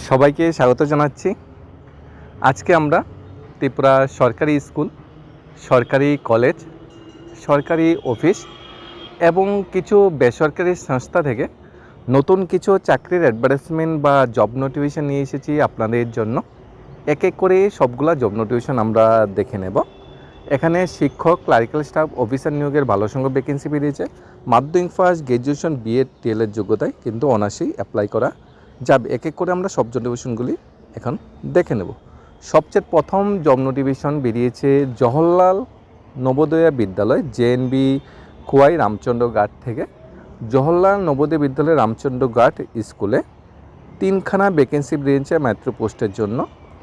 সবাইকে স্বাগত জানাচ্ছি। আজকে আমরা ত্রিপুরা সরকারি স্কুল, সরকারি কলেজ, সরকারি অফিস এবং কিছু বেসরকারি সংস্থা থেকে নতুন কিছু চাকরির অ্যাডভার্টাইজমেন্ট বা জব নোটিফিকেশন নিয়ে এসেছি আপনাদের জন্য। এক এক করে সবগুলা জব নোটিফিকেশন আমরা দেখে নেব। এখানে শিক্ষক, ক্লারিক্যাল স্টাফ, অফিসার নিয়োগের ভালো সংখ্যক ভ্যাকেন্সি বেরিয়েছে। মাধ্যমিক পাস, গ্র্যাজুয়েশন, বিএড, টিএলের যোগ্যতায় কিন্তু অনার্সেই অ্যাপ্লাই করা যাবে। এক এক করে আমরা সব নোটিফিকেশনগুলি এখন দেখে নেব। সবচেয়ে প্রথম জব নোটিফিকেশন বেরিয়েছে জওহরলাল নবোদয় বিদ্যালয়, জেএনবি খোয়াই রামচন্দ্র ঘাট থেকে। জওহরলাল নবোদয় বিদ্যালয় রামচন্দ্র ঘাট স্কুলে 3খানা ভ্যাকেন্সি বেরিয়েছে মাত্র পোস্টের জন্য।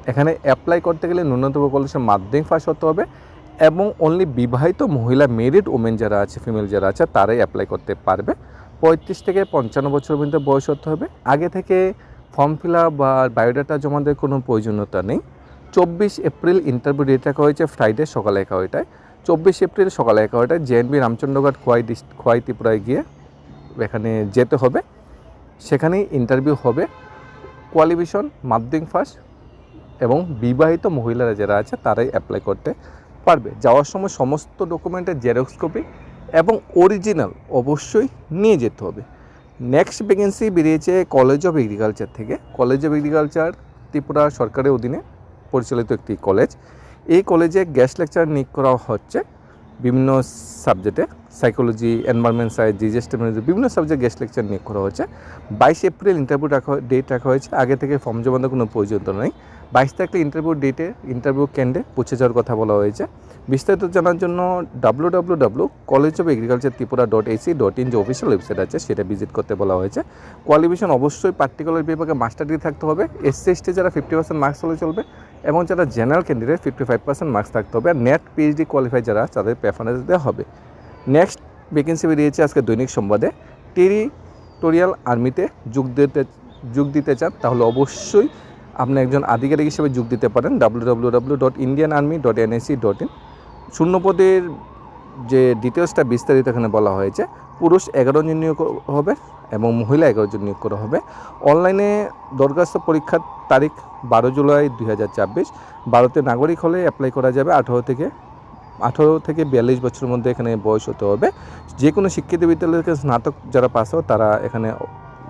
এখানে অ্যাপ্লাই করতে গেলে ন্যূনতম কলেজে মাধ্যমিক পাস হতে হবে এবং অনলি বিবাহিত মহিলা, মেরিড ওমেন যারা আছে, ফিমেল যারা আছে, তারাই অ্যাপ্লাই করতে পারবে। 35 থেকে 55 বছর পর্যন্ত বয়স হতে হবে। আগে থেকে ফর্ম ফিল আপ বা বায়োডাটা জমা দেওয়ার কোনো প্রয়োজনীয়তা নেই। 24 এপ্রিল ইন্টারভিউ ডেট রাখা হয়েছে, ফ্রাইডে সকাল 11টায়। 24 এপ্রিল সকাল 11টায় জেএনবি রামচন্দ্রঘাট খোয়াই ত্রিপুরায় গিয়ে এখানে যেতে হবে। সেখানেই ইন্টারভিউ হবে। কোয়ালিফিকেশন মাধ্যমিক পাস এবং বিবাহিত মহিলারা যারা আছে তারাই অ্যাপ্লাই করতে পারবে। যাওয়ার সময় সমস্ত ডকুমেন্টের জেরক্স কপি এবং অরিজিনাল অবশ্যই নিয়ে যেতে হবে। নেক্সট ভ্যাকেন্সি বেরিয়েছে কলেজ অফ এগ্রিকালচার থেকে। কলেজ অফ এগ্রিকালচার ত্রিপুরা সরকারের অধীনে পরিচালিত একটি কলেজ। এই কলেজে গেস্ট লেকচার নিয়োগ করা হচ্ছে বিভিন্ন সাবজেক্টে, psychology, environment science, disaster management, বিভিন্ন সাবজেক্ট গেস্ট লেকচার নিয়োগ করা হচ্ছে। 22 এপ্রিল ইন্টারভিউ ডেট রাখা হয়েছে। আগে থেকে ফর্ম জমা দেওয়ার কোনো প্রয়োজনীয়তা নেই। 22 তারিখে ইন্টারভিউ কেন্দ্রে পৌঁছে যাওয়ার কথা বলা হয়েছে। বিস্তারিত জানার জন্য www.collegeofagriculturetripura.ac.in যে অফিসিয়াল ওয়েবসাইট আছে সেটা ভিজিট করতে বলা হয়েছে। কোয়ালিফিকেশন অবশ্যই পার্টিকুলার বিভাগে মাস্টার ডিগ্রি থাকতে হবে। এসসি এসটি যারা 50% মার্কস হলে চলবে এবং যারা জেনারেল ক্যান্ডিডেট 55% মার্কস থাকতে হবে। আর নেট পিএইচডি কোয়ালিফাই যারা, তাদের প্রেফারেন্স দেওয়া হবে। নেক্সট ভ্যাকেন্সি বেরিয়েছে আজকে দৈনিক সংবাদে। টেরিটোরিয়াল আর্মিতে যোগ দিতে চান তাহলে অবশ্যই আপনি একজন আধিকারিক হিসেবে যোগ দিতে পারেন। www.indianarmy.nac.in। শূন্যপদের যে ডিটেলসটা বিস্তারিত এখানে বলা হয়েছে। পুরুষ 11 জন নিয়োগ হবে এবং মহিলা 11 জন নিয়োগ করা হবে। অনলাইনে দরখাস্ত পরীক্ষার তারিখ 12 জুলাই 2024। ভারতের নাগরিক হলে অ্যাপ্লাই করা যাবে। 18 থেকে 42 বছরের মধ্যে এখানে বয়স হতে হবে। যে কোনো শিক্ষিত বিদ্যালয় থেকে স্নাতক যারা পাস হয় তারা এখানে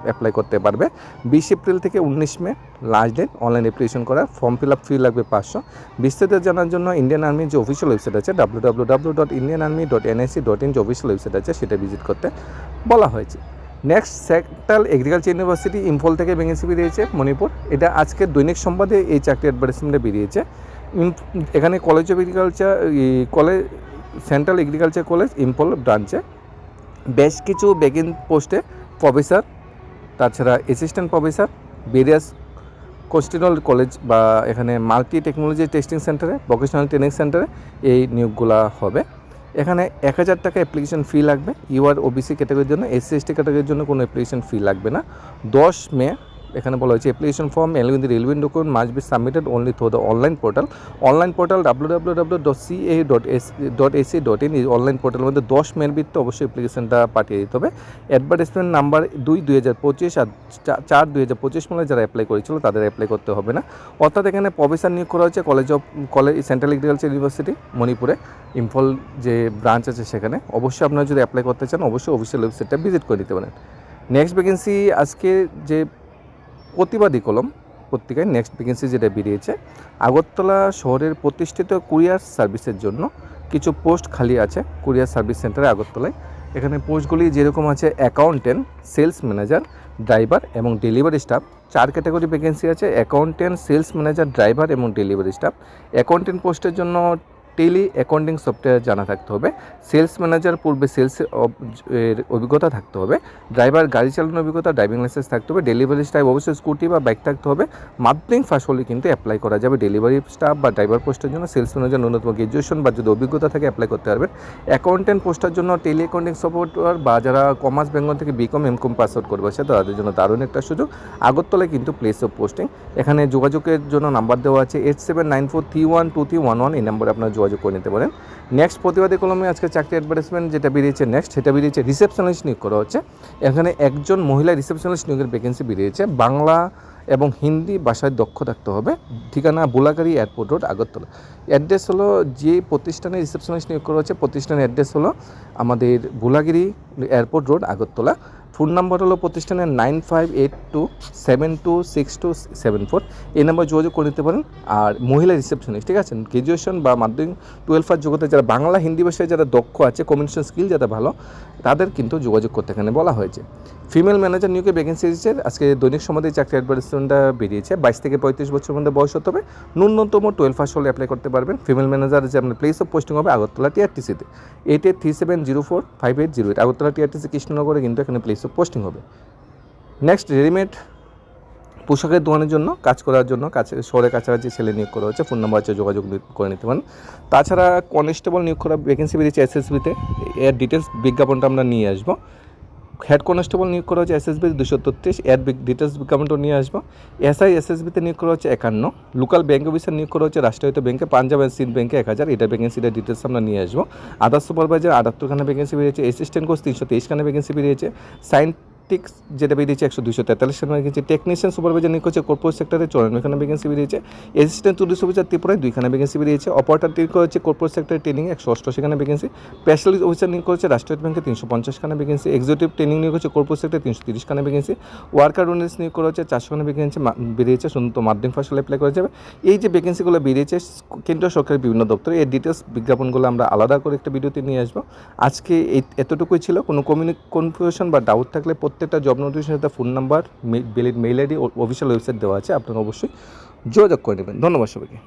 অ্যাপ্লাই করতে পারবে। 20 এপ্রিল থেকে 19 মে লাস্ট ডেট অনলাইন অ্যাপ্লিকেশন করার। ফর্ম ফিল আপ ফি লাগবে 500। বিস্তারিত জানার জন্য ইন্ডিয়ান আর্মির যে অফিসিয়াল ওয়েবসাইট আছে www.indianarmy.nac.in যে অফিসিয়াল ওয়েবসাইট আছে সেটা ভিজিট করতে বলা হয়েছে। Next central agriculture university Imphal থেকে ভ্যাকেন্সি বেরিয়েছে মণিপুর। এটা আজকে দৈনিক সংবাদে এই চাকরি অ্যাডভার্টাইজমেন্টে বেরিয়েছে। এখানে college of agriculture central agriculture college Imphal ব্রাঞ্চে বেশ কিছু পোস্টে প্রফেসর, তাছাড়া অ্যাসিস্ট্যান্ট প্রফেসর, ভেরিয়াস কোস্টিনাল কলেজ বা এখানে মাল্টি টেকনোলজি টেস্টিং সেন্টারে, ভোকেশনাল ট্রেনিং সেন্টারে এই নিয়োগগুলো হবে। এখানে 1000 টাকা অ্যাপ্লিকেশন ফি লাগবে। ইউআর ওবিসি ক্যাটাগরির জন্য, এসসি এসটি ক্যাটাগরির জন্য কোনো অ্যাপ্লিকেশন ফি লাগবে না। 10 মে এখানে বলা হয়েছে application form along with the relevant document must be submitted only through the online portal www.ca.ac.in এই অনলাইন পোর্টালের মধ্যে 10 মের ভিতরে অবশ্যই অ্যাপ্লিকেশনটা পাঠিয়ে দিতে হবে। অ্যাডভার্টাইজমেন্ট নাম্বার 2/2025 আর 4/2025 মানে যারা অ্যাপ্লাই করেছিল তাদের অ্যাপ্লাই করতে হবে না। অর্থাৎ এখানে প্রফেসর নিয়োগ করা হয়েছে কলেজ সেন্ট্রাল এগ্রিকালচার ইউনিভার্সিটি মণিপুরে ইম্ফল যে ব্রাঞ্চ আছে সেখানে। অবশ্যই আপনারা যদি অ্যাপ্লাই করতে চান অবশ্যই অফিসিয়াল ওয়েবসাইটটা ভিজিট করে নিতে পারেন। নেক্সট ভ্যাকেন্সি আজকে যে প্রতিবাদী কলম পত্রিকায় নেক্সট ভ্যাকেন্সি যেটা বেরিয়েছে, আগরতলা শহরের প্রতিষ্ঠিত কুরিয়ার সার্ভিসের জন্য কিছু পোস্ট খালি আছে কুরিয়ার সার্ভিস সেন্টারে আগরতলায়। এখানে পোস্টগুলি যেরকম আছে অ্যাকাউন্টেন্ট, সেলস ম্যানেজার, ড্রাইভার এবং ডেলিভারি স্টাফ। 4 ক্যাটাগরি ভ্যাকেন্সি আছে, অ্যাকাউন্টেন্ট, সেলস ম্যানেজার, ড্রাইভার এবং ডেলিভারি স্টাফ। অ্যাকাউন্টেন্ট পোস্টের জন্য টেলি অ্যাকাউন্টিং সফটওয়্যার জানা থাকতে হবে। সেলস ম্যানেজার পূর্বে সেলসের অভিজ্ঞতা থাকতে হবে। ড্রাইভার গাড়ি চালানোর অভিজ্ঞতা, ড্রাইভিং লাইসেন্স থাকতে হবে। ডেলিভারি স্টাফ অবশ্যই স্কুটি বা বাইক থাকতে হবে। মাধ্যমিক পাস হলে কিন্তু অ্যাপ্লাই করা যাবে ডেলিভারি স্টাফ বা ড্রাইভার পোস্টের জন্য। সেলস ম্যানেজার ন্যূনতম গ্র্যাজুয়েশন বা যদি অভিজ্ঞতা থাকে অ্যাপ্লাই করতে পারবেন। অ্যাকাউন্টেন্ট পোস্টের জন্য টেলি অ্যাকাউন্টিং সফটওয়্যার বা যারা কমার্স বেঙ্গল থেকে বিকম এমকম পাস আউট করবে তাদের জন্য দারুণ একটা সুযোগ। আগরতলায় কিন্তু প্লেস অফ পোস্টিং। এখানে যোগাযোগের জন্য নাম্বার দেওয়া আছে 8794312311। এই নম্বরে আপনার যোগাযোগ করে নিতে পারেন। নেক্সট প্রতিবাদী কলমে আজকে চাকরি অ্যাডভার্টাইজমেন্ট যেটা বেরিয়েছে নেক্সট, সেটা বেরিয়েছে রিসেপশনিস্ট নিয়োগ করা হচ্ছে। এখানে একজন মহিলা রিসেপশনিস্ট নিয়োগের ভ্যাকেন্সি বেরিয়েছে। বাংলা এবং হিন্দি ভাষায় দক্ষ থাকতে হবে। ঠিকানা বোলাগাড়ি এয়ারপোর্ট রোড, আগরতলা। অ্যাড্রেস হলো, যে প্রতিষ্ঠানে রিসেপশনিস্ট নিয়োগ করা হচ্ছে প্রতিষ্ঠানের অ্যাড্রেস হলো আমাদের Bolagiri airport road, Agartala. Phone number হলো প্রতিষ্ঠানের 9582726274। এই নাম্বার যোগাযোগ করে নিতে পারেন। আর মহিলা রিসেপশনিস্ট, ঠিক আছে, গ্র্যাজুয়েশন বা মাধ্যমিক 12 পাস যোগ্যতা যারা বাংলা হিন্দি ভাষায় যারা দক্ষ আছে, কমিউনিকেশন স্কিল যারা ভালো, তাদের কিন্তু যোগাযোগ করতে এখানে বলা হয়েছে। ফিমেল ম্যানেজার নিয়োগে ভ্যাকেন্সি এসেছে। আজকে দৈনিক সমাজে চাকরি অ্যাডভার্টাইজমেন্টটা বেরিয়েছে। 22 থেকে 35 বছরের মধ্যে বয়স হতে হবে। ন্যূনতম 12 পাস হলে অ্যাপ্লাই করতে পারবেন। ফিমেল ম্যানেজার যে আপনার প্লেস অফ পোস্টিং হবে আগরতলা টিআরটিসিতে, 8837045808, আগরতলা টিআরটিসি কৃষ্ণনগরে কিন্তু এখানে প্লেস অফ পোস্টিং হবে। নেক্সট, রেডিমেড পোশাকের দোকানের জন্য কাজ করার জন্য শহরের কাছাকাছি ছেলে নিয়োগ করা হচ্ছে। ফোন নাম্বার আছে, যোগাযোগ করে নিতে পারেন। তাছাড়া কনস্টেবল নিয়োগ করা ভ্যাকেন্সি বেরিয়েছে এসএসবিতে। এর ডিটেলস বিজ্ঞাপনটা আমরা নিয়ে আসবো। হেড কনস্টেবল নিয়োগ করা হচ্ছে এসএসবি 233, এর ডিটেলস বিজ্ঞাপনটা নিয়ে আসবো। এসআই এসএসবিতে নিয়োগ করা হচ্ছে 51। লোকাল ব্যাঙ্ক অফিসার নিয়োগ করা হচ্ছে রাষ্ট্রায়ত্ত ব্যাংকে, পাঞ্জাব অ্যান্ড সিন্ধ ব্যাংকে 1000। এটা ভ্যাকেন্সিটা ডিটেলস আমরা নিয়ে আসবো। আদার্স সুপারভাইজার 78খানা ভ্যাকেন্সি বেরিয়েছে। অ্যাসিস্ট্যান্ট কোচ 323খানা ভ্যাকেন্সি বেরিয়েছে। সায়েন্টিক্স যেটা বেরিয়েছে 243খানা ভ্যাকেন্সি। টেকনিশিয়ান সুপারভাইজার নিয়োগ করছে কর্পোরেট সেক্টরে 54খানা ভ্যাকেন্সি বেরিয়েছে। অ্যাসিস্ট্যান্ট টুরিস্ট অফিসার ত্রিপুরায় 2খানা ভ্যাকেন্সি বেরিয়েছে। অপারেটর নিয়োগ করা হচ্ছে কর্পোরেট সেক্টরে ট্রেনিং 188খানা ভ্যাকেন্সি। স্পেশালিস্ট অফিসার নিয়োগ করেছে রাষ্ট্রায়ত্ত ব্যাংকে 350খানা ভ্যাকেন্সি। এক্সিকিউটিভ ট্রেনিং নিয়োগ হচ্ছে কর্পোরেট সেক্টরে 330খানা ভ্যাকেন্সি। ওয়ার্কার রুনেস নিয়োগ করা হচ্ছে 400খানা ভ্যাকেন্সি বেরিয়েছে। শুধু মাধ্যমিক পাস হলে অ্যাপ্লাই করা যাবে। এই যে ভ্যাকেন্সিগুলো বেরিয়েছে কেন্দ্রীয় সরকারের বিভিন্ন দপ্তরে, এর ডিটেলস বিজ্ঞাপনগুলো আমরা আলাদা করে একটা ভিডিওতে নিয়ে আসবো। আজকে এতটুকুই ছিল। কোনো কনফিউশন বা ডাউট থাকলে প্রত্যেকটা জব নোটিফিকেশনের সাথে phone number, mail ID, official website দেওয়া আছে, আপনারা অবশ্যই যোগাযোগ করে নেবেন। ধন্যবাদ সবাইকে।